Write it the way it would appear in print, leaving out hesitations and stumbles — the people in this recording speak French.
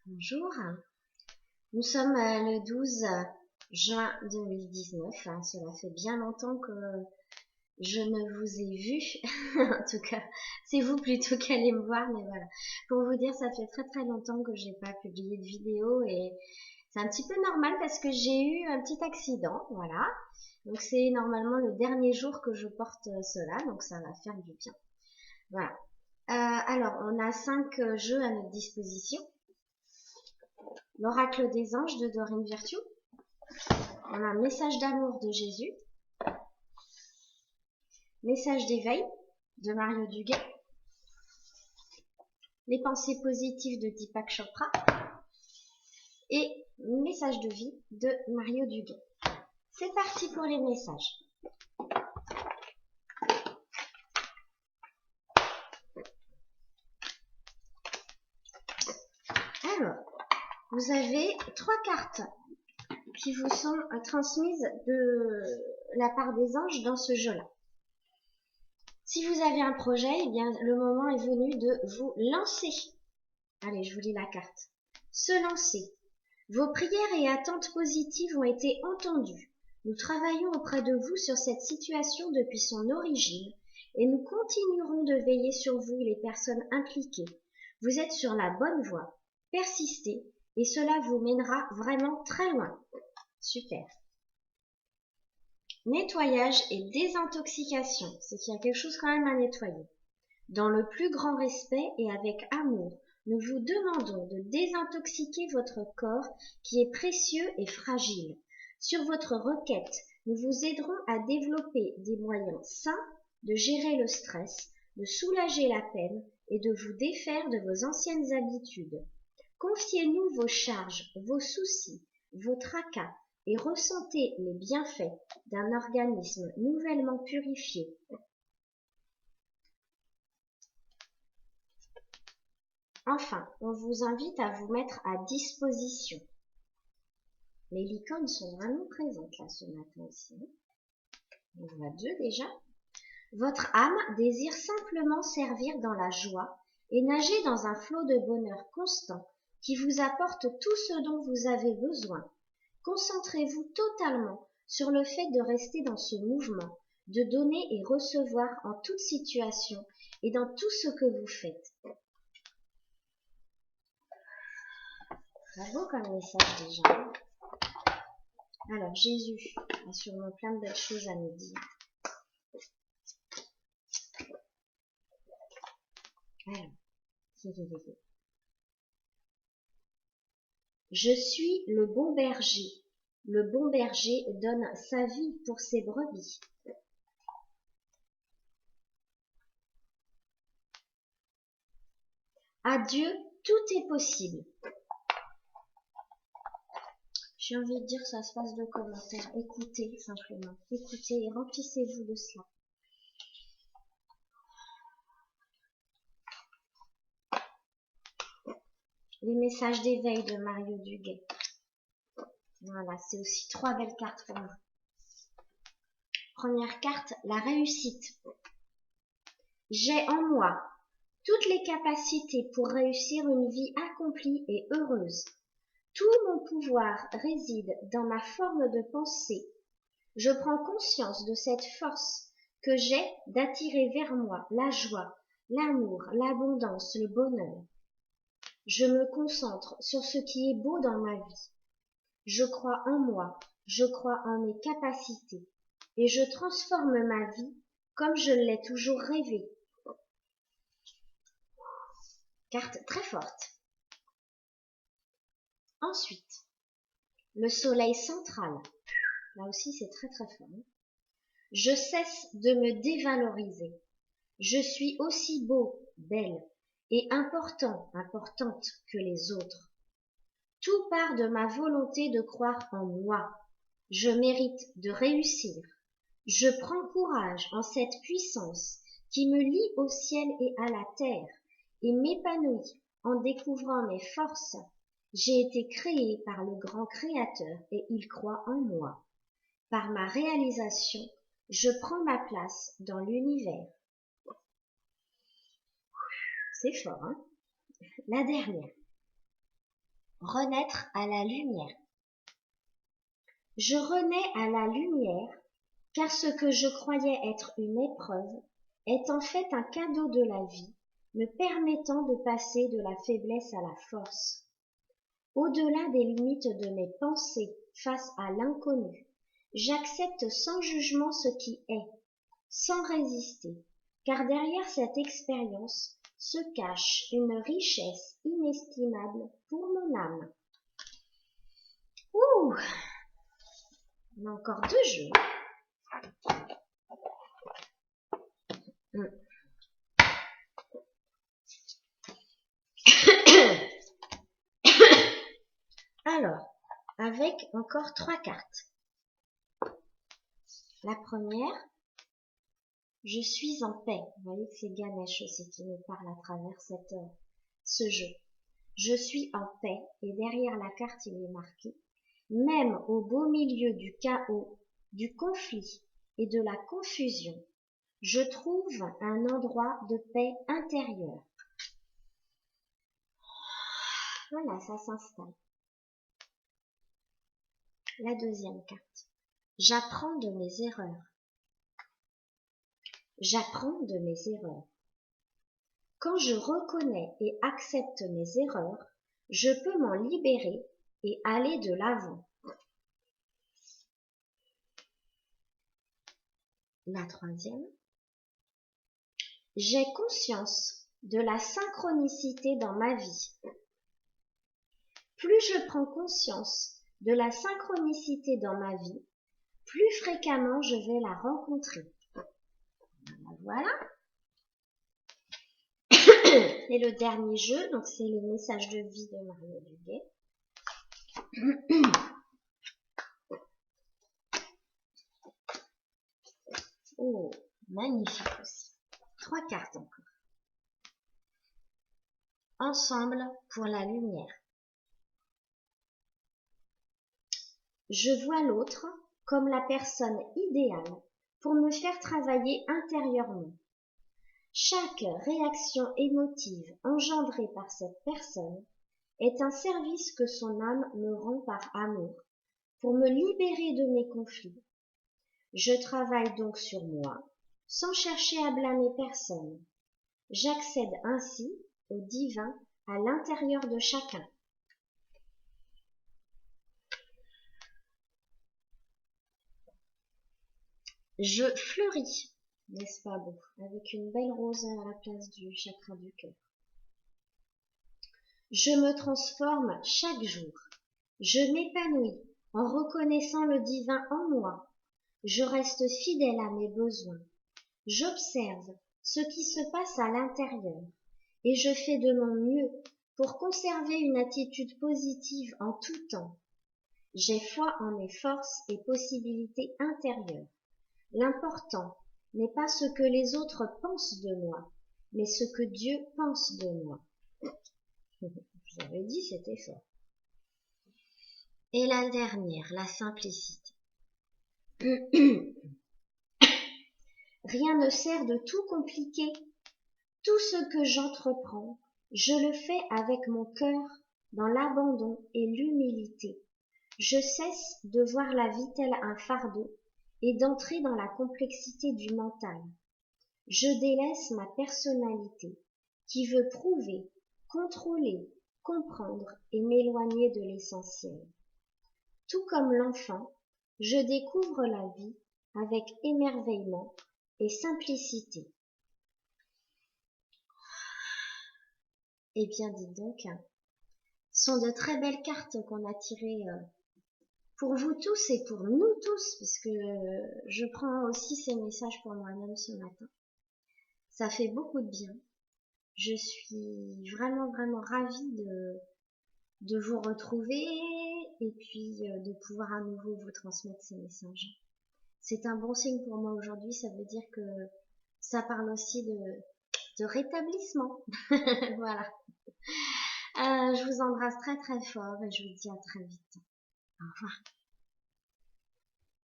Bonjour, nous sommes le 12 juin 2019, cela fait bien longtemps que je ne vous ai vu, en tout cas c'est vous plutôt qui allez me voir, mais voilà, pour vous dire ça fait très longtemps que j'ai pas publié de vidéo et c'est un petit peu normal parce que j'ai eu un petit accident, voilà, donc c'est normalement le dernier jour que je porte cela, donc ça va faire du bien, voilà. Alors on a 5 jeux à notre disposition. L'oracle des anges de Dorine Virtue. On a un message d'amour de Jésus. Message d'éveil de Mario Duguay. Les pensées positives de Deepak Chopra. Et message de vie de Mario Duguay. C'est parti pour les messages. Alors, vous avez 3 cartes qui vous sont transmises de la part des anges dans ce jeu-là. Si vous avez un projet, eh bien, le moment est venu de vous lancer. Allez, je vous lis la carte. Se lancer. Vos prières et attentes positives ont été entendues. Nous travaillons auprès de vous sur cette situation depuis son origine et nous continuerons de veiller sur vous et les personnes impliquées. Vous êtes sur la bonne voie. Persistez et cela vous mènera vraiment très loin. Super. Nettoyage et désintoxication. C'est qu'il y a quelque chose quand même à nettoyer. Dans le plus grand respect et avec amour, nous vous demandons de désintoxiquer votre corps qui est précieux et fragile. Sur votre requête, nous vous aiderons à développer des moyens sains de gérer le stress, de soulager la peine et de vous défaire de vos anciennes habitudes. Confiez-nous vos charges, vos soucis, vos tracas et ressentez les bienfaits d'un organisme nouvellement purifié. Enfin, on vous invite à vous mettre à disposition. Les licornes sont vraiment présentes là ce matin ici. On voit 2 déjà. Votre âme désire simplement servir dans la joie et nager dans un flot de bonheur constant qui vous apporte tout ce dont vous avez besoin. Concentrez-vous totalement sur le fait de rester dans ce mouvement, de donner et recevoir en toute situation et dans tout ce que vous faites. Bravo comme message déjà. Alors Jésus a sûrement plein de belles choses à nous dire. Alors, je suis le bon berger. Le bon berger donne sa vie pour ses brebis. À Dieu, tout est possible. J'ai envie de dire, ça se passe de commentaires. Écoutez simplement. Écoutez et remplissez-vous de cela. Les messages d'éveil de Mario Duguay. Voilà, c'est aussi 3 belles cartes pour moi. Première carte, la réussite. J'ai en moi toutes les capacités pour réussir une vie accomplie et heureuse. Tout mon pouvoir réside dans ma forme de pensée. Je prends conscience de cette force que j'ai d'attirer vers moi la joie, l'amour, l'abondance, le bonheur. Je me concentre sur ce qui est beau dans ma vie. Je crois en moi, je crois en mes capacités et je transforme ma vie comme je l'ai toujours rêvé. Carte très forte. Ensuite, le soleil central. Là aussi, c'est très fort. Je cesse de me dévaloriser. Je suis aussi beau, belle et importante que les autres. Tout part de ma volonté de croire en moi. Je mérite de réussir. Je prends courage en cette puissance qui me lie au ciel et à la terre et m'épanouis en découvrant mes forces. J'ai été créée par le grand Créateur et il croit en moi. Par ma réalisation, je prends ma place dans l'univers. C'est fort, hein? La dernière. Renaître à la lumière. Je renais à la lumière, car ce que je croyais être une épreuve est en fait un cadeau de la vie, me permettant de passer de la faiblesse à la force. Au-delà des limites de mes pensées face à l'inconnu, j'accepte sans jugement ce qui est, sans résister, car derrière cette expérience se cache une richesse inestimable pour mon âme. Ouh, on a encore 2 jeux. Alors, avec encore 3 cartes. La première, je suis en paix. Vous voyez que c'est Ganesh aussi qui nous parle à travers ce jeu. Je suis en paix et derrière la carte il est marqué même au beau milieu du chaos, du conflit et de la confusion, je trouve un endroit de paix intérieure. Voilà, ça s'installe. La deuxième carte. J'apprends de mes erreurs. J'apprends de mes erreurs. Quand je reconnais et accepte mes erreurs, je peux m'en libérer et aller de l'avant. La troisième. J'ai conscience de la synchronicité dans ma vie. Plus je prends conscience de la synchronicité dans ma vie, plus fréquemment je vais la rencontrer. Voilà. Et le dernier jeu, donc c'est les messages de vie de Mario Duguay. Oh, magnifique aussi. 3 cartes encore. Ensemble pour la lumière. Je vois l'autre comme la personne idéale pour me faire travailler intérieurement. Chaque réaction émotive engendrée par cette personne est un service que son âme me rend par amour pour me libérer de mes conflits. Je travaille donc sur moi sans chercher à blâmer personne. J'accède ainsi au divin à l'intérieur de chacun. Je fleuris, n'est-ce pas beau, avec une belle rose à la place du chakra du cœur. Je me transforme chaque jour. Je m'épanouis en reconnaissant le divin en moi. Je reste fidèle à mes besoins. J'observe ce qui se passe à l'intérieur et je fais de mon mieux pour conserver une attitude positive en tout temps. J'ai foi en mes forces et possibilités intérieures. L'important n'est pas ce que les autres pensent de moi, mais ce que Dieu pense de moi. Je vous avais dit, c'était fort. Et la dernière, la simplicité. Rien ne sert de tout compliquer. Tout ce que j'entreprends, je le fais avec mon cœur dans l'abandon et l'humilité. Je cesse de voir la vie tel un fardeau et d'entrer dans la complexité du mental. Je délaisse ma personnalité qui veut prouver, contrôler, comprendre et m'éloigner de l'essentiel. Tout comme l'enfant, je découvre la vie avec émerveillement et simplicité. Eh bien, dites donc, ce sont de très belles cartes qu'on a tirées pour vous tous et pour nous tous, puisque je prends aussi ces messages pour moi-même ce matin. Ça fait beaucoup de bien. Je suis vraiment, vraiment ravie de vous retrouver et puis de pouvoir à nouveau vous transmettre ces messages. C'est un bon signe pour moi aujourd'hui, ça veut dire que ça parle aussi de rétablissement. Voilà. Je vous embrasse très très fort et je vous dis à très vite. Au revoir.